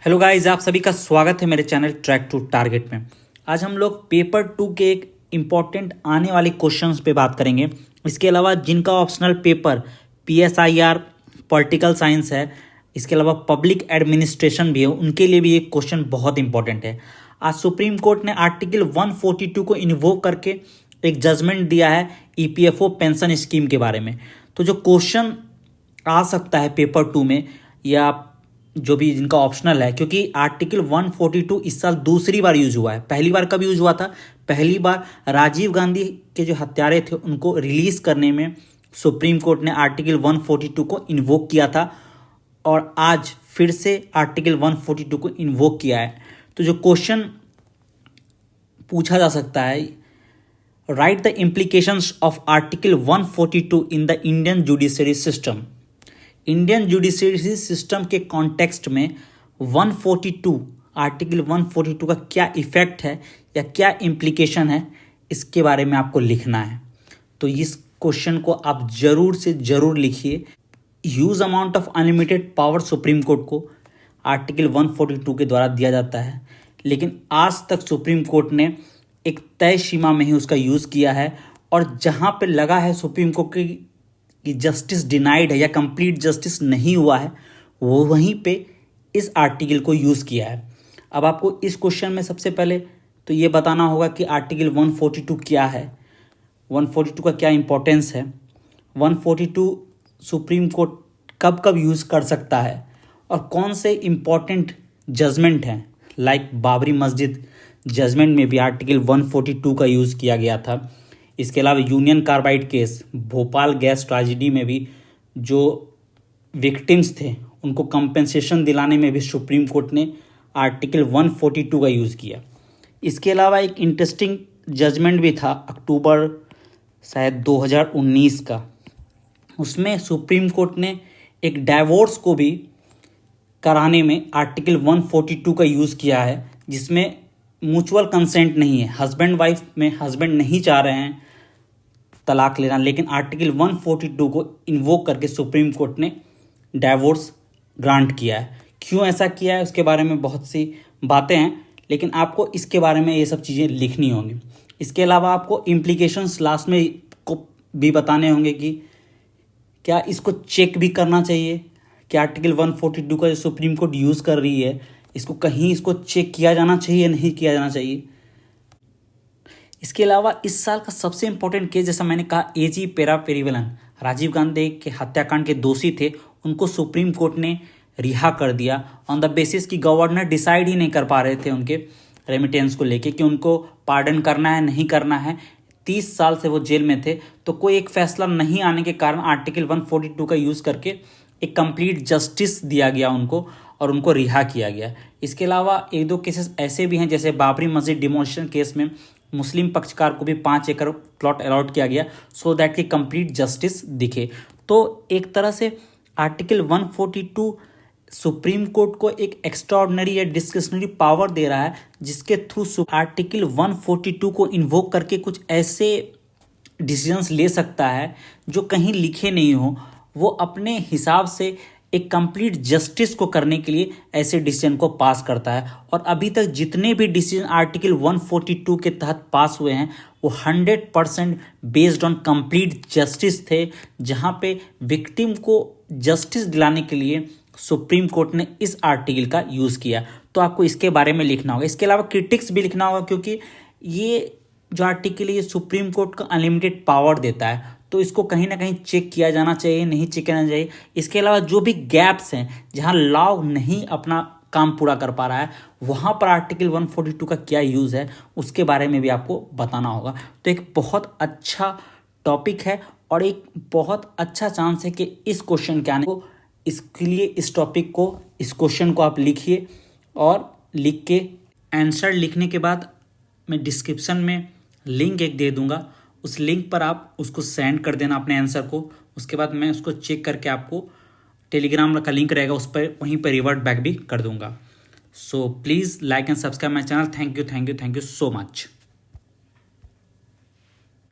Hello guys, आप सभी का स्वागत है मेरे चैनल ट्रैक टू टारगेट में। आज हम लोग पेपर 2 के एक इम्पॉर्टेंट आने वाले क्वेश्चंस पे बात करेंगे। इसके अलावा जिनका optional paper PSIR political science है, इसके अलावा पब्लिक एडमिनिस्ट्रेशन भी है, उनके लिए भी ये क्वेश्चन बहुत इंपॉर्टेंट है। आज सुप्रीम कोर्ट ने आर्टिकल 142 को इन्वोक करके एक जजमेंट दिया है EPFO पेंशन स्कीम के बारे में। तो जो क्वेश्चन आ सकता है पेपर 2 में, या जो भी जिनका ऑप्शनल है, क्योंकि आर्टिकल 142 इस साल दूसरी बार यूज हुआ है। पहली बार कब यूज हुआ था? पहली बार राजीव गांधी के जो हत्यारे थे उनको रिलीज करने में सुप्रीम कोर्ट ने आर्टिकल 142 को इन्वोक किया था, और आज फिर से आर्टिकल 142 को इन्वोक किया है। तो जो क्वेश्चन पूछा जा सकता है, right the implications of article 142 in the Indian judiciary system. Indian judiciary system के कॉन्टेक्स्ट में 142 आर्टिकल 142 का क्या इफेक्ट है या क्या इम्प्लीकेशन है, इसके बारे में आपको लिखना है। तो इस क्वेश्चन को आप जरूर से जरूर लिखिए। Huge amount of unlimited power supreme court को आर्टिकल 142 के द्वारा दिया जाता है, लेकिन आज तक सुप्रीम कोर्ट ने एक तय सीमा में ही उसका यूज़ किया है, और जहाँ पे लगा है सुप्रीम कोर्ट कि जस्टिस डिनाइड है या कंप्लीट जस्टिस नहीं हुआ है, वो वहीं पे इस आर्टिकल को यूज़ किया है। अब आपको इस क्वेश्चन में सबसे पहले तो ये बताना होगा कि आर्टिकल 142 क्या है, 142 का क्या इंपॉर्टेंस है, 142 सुप्रीम कोर्ट कब कब यूज़ कर सकता है, और कौन से इम्पॉर्टेंट जजमेंट हैं। लाइक बाबरी मस्जिद जजमेंट में भी आर्टिकल 142 का यूज़ किया गया था। इसके अलावा union carbide case, Bhopal gas tragedy में भी जो विक्टिम्स थे उनको कंपेंसेशन दिलाने में भी सुप्रीम कोर्ट ने आर्टिकल 142 का यूज़ किया। इसके अलावा एक इंटरेस्टिंग जजमेंट भी था अक्टूबर शायद 2019 का, उसमें सुप्रीम कोर्ट ने एक डाइवोर्स को भी कराने में आर्टिकल 142 का यूज़ किया है, जिसमें म्यूचुअल कंसेंट नहीं है, हस्बैंड वाइफ में हस्बैंड नहीं चाह रहे हैं तलाक लेना, लेकिन आर्टिकल 142 को इन्वोक करके सुप्रीम कोर्ट ने डाइवोर्स ग्रांट किया है। क्यों ऐसा किया है उसके बारे में बहुत सी बातें हैं, लेकिन आपको इसके बारे में ये सब चीज़ें लिखनी होंगी। इसके अलावा आपको इम्प्लीकेशंस लास्ट में को भी बताने होंगे कि क्या इसको चेक भी करना चाहिए कि आर्टिकल 142 का जो सुप्रीम कोर्ट यूज़ कर रही है, इसको कहीं इसको चेक किया जाना चाहिए या नहीं किया जाना चाहिए। इसके अलावा इस साल का सबसे इंपॉर्टेंट केस, जैसा मैंने कहा, AG पेरापेरीवलन, राजीव गांधी के हत्याकांड के दोषी थे, उनको सुप्रीम कोर्ट ने रिहा कर दिया ऑन द बेसिस कि गवर्नर डिसाइड ही नहीं कर पा रहे थे उनके रेमिटेंस को लेके कि उनको पार्डन करना है नहीं करना है। 30 साल से वो जेल में थे, तो कोई एक फैसला नहीं आने के कारण आर्टिकल 142 का यूज़ करके एक कंप्लीट जस्टिस दिया गया उनको, और उनको रिहा किया गया। इसके अलावा एक दो केसेस ऐसे भी हैं, जैसे बाबरी मस्जिद डिमोलिशन केस में मुस्लिम पक्षकार को भी 5 एकड़ प्लॉट अलॉट किया गया, सो दैट कि कंप्लीट जस्टिस दिखे। तो एक तरह से आर्टिकल 142 सुप्रीम कोर्ट को एक एक्स्ट्राऑर्डिनरी या डिस्क्रिशनरी पावर दे रहा है, जिसके थ्रू आर्टिकल 142 को इन्वोक करके कुछ ऐसे डिसीजंस ले सकता है जो कहीं लिखे नहीं हो। वो अपने हिसाब से एक कंप्लीट जस्टिस को करने के लिए ऐसे डिसीजन को पास करता है। और अभी तक जितने भी डिसीजन आर्टिकल 142 के तहत पास हुए हैं, वो 100% बेस्ड ऑन कंप्लीट जस्टिस थे, जहां पे विक्टिम को जस्टिस दिलाने के लिए सुप्रीम कोर्ट ने इस आर्टिकल का यूज़ किया। तो आपको इसके बारे में लिखना होगा। इसके अलावा क्रिटिक्स भी लिखना होगा, क्योंकि ये जो आर्टिकल है ये सुप्रीम कोर्ट को अनलिमिटेड पावर देता है, तो इसको कहीं ना कहीं चेक किया जाना चाहिए, नहीं चेक करना चाहिए। इसके अलावा जो भी गैप्स हैं, जहां लॉ नहीं अपना काम पूरा कर पा रहा है, वहां पर आर्टिकल 142 का क्या यूज़ है, उसके बारे में भी आपको बताना होगा। तो एक बहुत अच्छा टॉपिक है, और एक बहुत अच्छा चांस है कि इस क्वेश्चन के आने को, इसके लिए इस टॉपिक को, इस क्वेश्चन को आप लिखिए, और लिख के आंसर लिखने के बाद मैं डिस्क्रिप्शन में लिंक एक दे दूंगा, उस लिंक पर आप उसको सेंड कर देना अपने आंसर को। उसके बाद मैं उसको चेक करके आपको टेलीग्राम का लिंक रहेगा, उस पर वहीं पर रिवर्ट बैक भी कर दूंगा। So please like and subscribe my channel. Thank you so much.